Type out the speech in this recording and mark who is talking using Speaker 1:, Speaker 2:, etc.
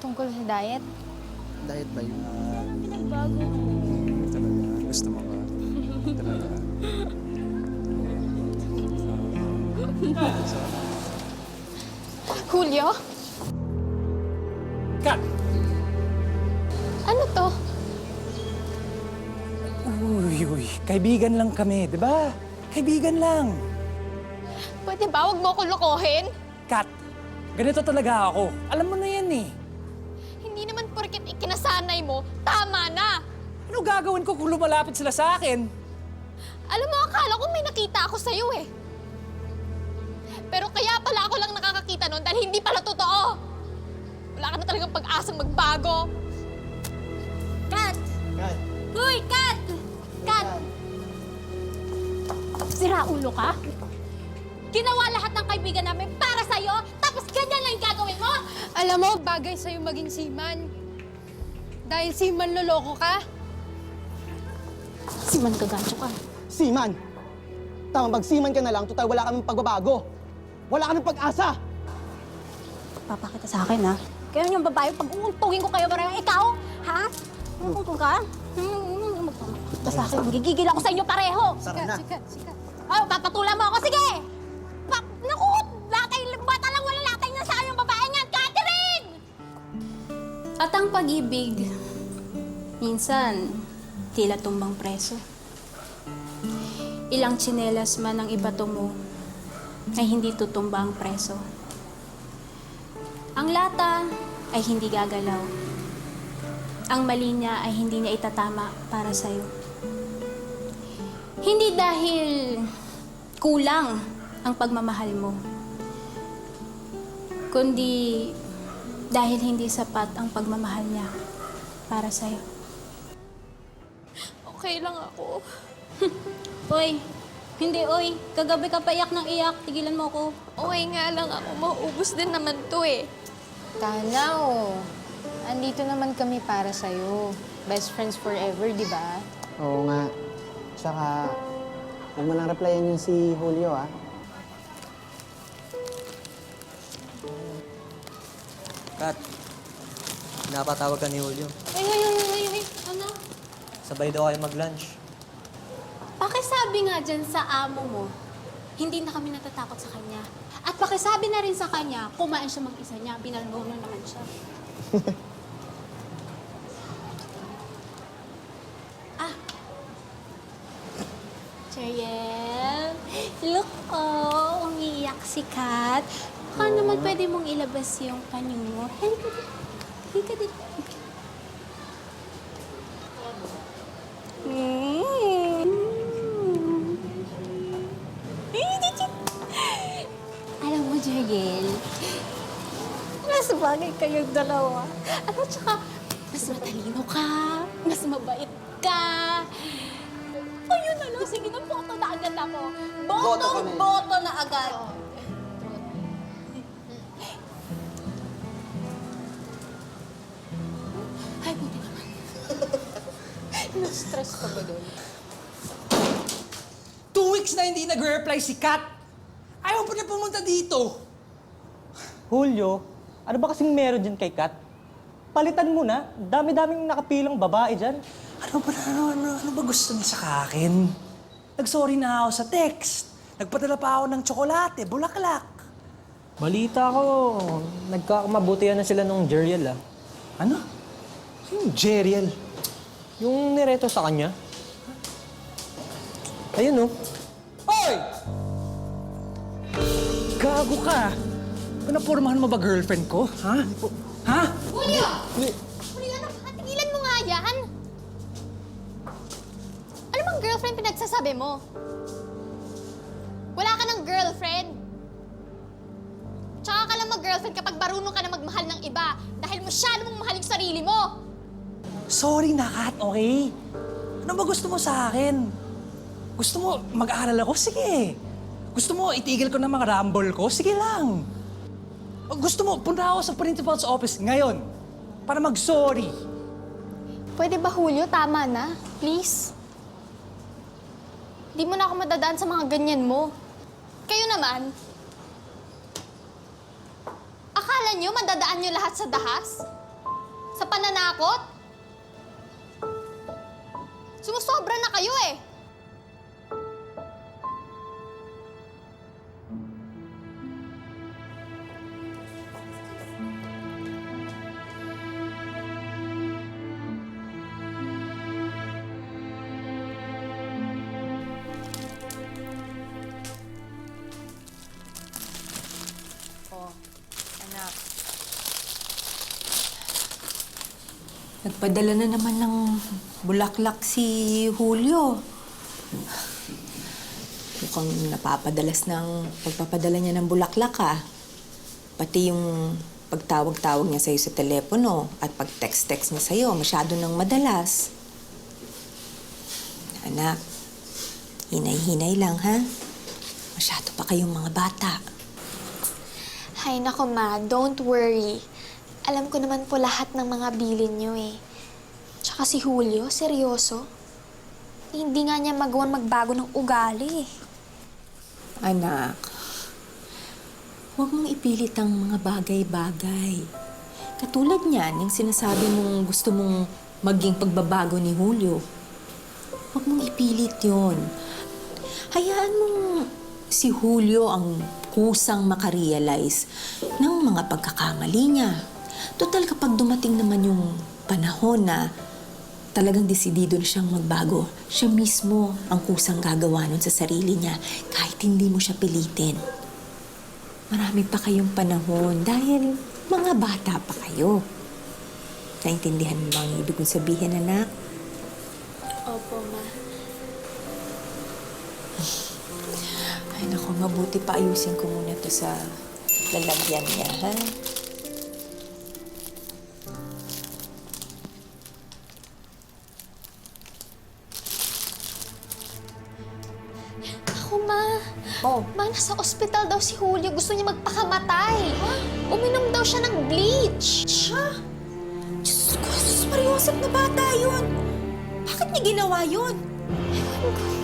Speaker 1: Tungkol sa diet?
Speaker 2: Diet ba yun?
Speaker 1: Pinagbago mo.
Speaker 2: Talaga? Gusto mo ba? Talaga?
Speaker 1: Julio?
Speaker 2: Kat!
Speaker 1: Ano to?
Speaker 3: Uy, kaibigan lang kami, di ba? Kaibigan lang.
Speaker 1: Pwede ba? Huwag mo ko lokohin?
Speaker 3: Kat, ganito talaga ako. Alam mo na yan eh.
Speaker 1: Hindi naman porket ikinasanay mo, tama na!
Speaker 3: Ano gagawin ko kung lumalapit sila sa akin?
Speaker 1: Alam mo, akala ko may nakita ako sa'yo eh. Pero kaya pala ako lang nakakakita nun dahil hindi pala totoo. Wala ka na talagang pag-asang magbago. Kat!
Speaker 2: Kat!
Speaker 1: Uy, Kat! Kat! Sira ulo ka? Ginawa lahat ng kaibigan namin para sa'yo, tapos ganyan lang yung gagawin mo?
Speaker 4: Alam mo, bagay sa'yo maging seaman. Dahil seaman loloko ka.
Speaker 1: Siman ka, gancho ka.
Speaker 5: Seaman! Tama, mag-seaman ka na lang, total wala kaming pagbabago. Wala kaming pag-asa!
Speaker 6: Papakita sa akin, ha? Kaya yung babae, pag uuntugin ko kayo parang ikaw, ha? Uuntog ka? Magpapakita sa akin, magigigil ako sa inyo pareho!
Speaker 5: Tara na!
Speaker 4: Sikat.
Speaker 6: Oh, papatulan mo ako, sige! Naku, latay, bata lang wala latay na sa yung babae niyan, Catherine!
Speaker 7: At ang pag-ibig, minsan, tila tumbang preso. Ilang tsinelas man ang ibato mo, ay hindi tutumba ang preso. Ang lata ay hindi gagalaw. Ang mali niya ay hindi niya itatama para sa'yo. Hindi dahil kulang ang pagmamahal mo, kundi dahil hindi sapat ang pagmamahal niya para sa'yo.
Speaker 1: Okay lang ako.
Speaker 7: Oy, hindi oy. Kagabi ka pa iyak ng iyak. Tigilan mo ko.
Speaker 1: Okay nga lang ako. Mauubos din naman to eh.
Speaker 4: Tanaw. Andito naman kami para sa'yo. Best friends forever, di ba?
Speaker 5: Oo nga. Tsaka, huwag mo lang replyan yung si Julio, ah.
Speaker 8: Kat, napatawag ka ni Julio.
Speaker 7: Ay. Ano?
Speaker 8: Sabay daw kayo mag-lunch.
Speaker 7: Pakisabi nga dyan sa amo mo, hindi na kami natatakot sa kanya. At pakisabi na rin sa kanya, kumain siya mag-isa niya, binalbo na naman siya. Cheriel, look oh, umiiyak si Kat. Baka naman pwede mong ilabas yung panyo mo. Halika dito. Halika dito. Alam mo, Jeriel, mas bagay kayong dalawa. At saka, mas matalino ka, mas mabait ka. O yun na lang, sige na, boto na agad ako. Boto na agad. Ay, buti naman.
Speaker 4: Na-stress ka ba doon?
Speaker 3: 2 weeks na hindi nag-reply si Kat. Ayaw pa niya pumunta dito.
Speaker 5: Julio, ano ba kasing meron dyan kay Kat? Palitan mo na. Dami-daming nakapilang babae dyan.
Speaker 3: Ano ba gusto niya sa akin? Nag-sorry na ako sa text. Nagpadala pa ako ng tsokolate, bulaklak.
Speaker 8: Balita ko, nagkakamabutihan na sila nung Jeriel, ah.
Speaker 3: Ano? Sino Jeriel?
Speaker 8: Yung nireto sa kanya. Ayun, oh.
Speaker 3: Hoy! Gago ka! Pinapormahan mo ba girlfriend ko? Ha? Ha?
Speaker 1: Julio! Julio, ano? Tigilan mo nga yan! Ano bang girlfriend pinagsasabi mo? Wala ka ng girlfriend. Tsaka ka lang mag-girlfriend kapag marunong ka na magmahal ng iba dahil masyado mong mahal yung sarili mo.
Speaker 3: Sorry na, Kat, okay? Ano ba gusto mo sa akin? Gusto mo mag-aaral ako? Sige. Gusto mo itigil ko na mga rumble ko? Sige lang. O gusto mo, punta ako sa principal's office ngayon para mag-sorry.
Speaker 1: Pwede ba, Julio? Tama na. Please. Di mo na ako madadaan sa mga ganyan mo. Kayo naman, akala nyo madadaan nyo lahat sa dahas? Sa pananakot? Sumusobra na kayo eh.
Speaker 9: Nagpadala na naman ng bulaklak si Julio. Mukhang napapadalas ng pagpapadala niya ng bulaklak, ah. Pati yung pagtawag-tawag niya sa'yo sa telepono at pag-text-text niya sa'yo, masyado nang madalas. Anak, hinay-hinay lang, ha? Masyado pa kayong mga bata.
Speaker 7: Hay nako ma, don't worry. Alam ko naman po lahat ng mga bilin niyo eh. Tsaka si Julio, seryoso. Hindi nga niya magawang magbago ng ugali eh.
Speaker 9: Anak, huwag mong ipilit ang mga bagay-bagay. Katulad niyan, yung sinasabi mong gusto mong maging pagbabago ni Julio. Huwag mong ipilit yon. Hayaan mong si Julio ang kusang makarealize ng mga pagkakamali niya. Total, kapag dumating naman yung panahon na talagang desidido na siyang magbago, siya mismo ang kusang gagawa nun sa sarili niya kahit hindi mo siya pilitin. Marami pa kayong panahon dahil mga bata pa kayo. Naintindihan mo ba ang ibig kong sabihin, anak?
Speaker 7: Opo, ma.
Speaker 9: Ay, naku, mabuti pa ayusin ko muna to sa lalagyan niya, ha?
Speaker 7: Ako, ma.
Speaker 9: Oh.
Speaker 7: Ma, nasa ospital daw si Julio. Gusto niya magpakamatay. Uminom daw siya ng bleach.
Speaker 9: Siya? Diyos ko, Sus Mariosep na bata yun! Bakit niya ginawa yun?
Speaker 7: Ewan ko.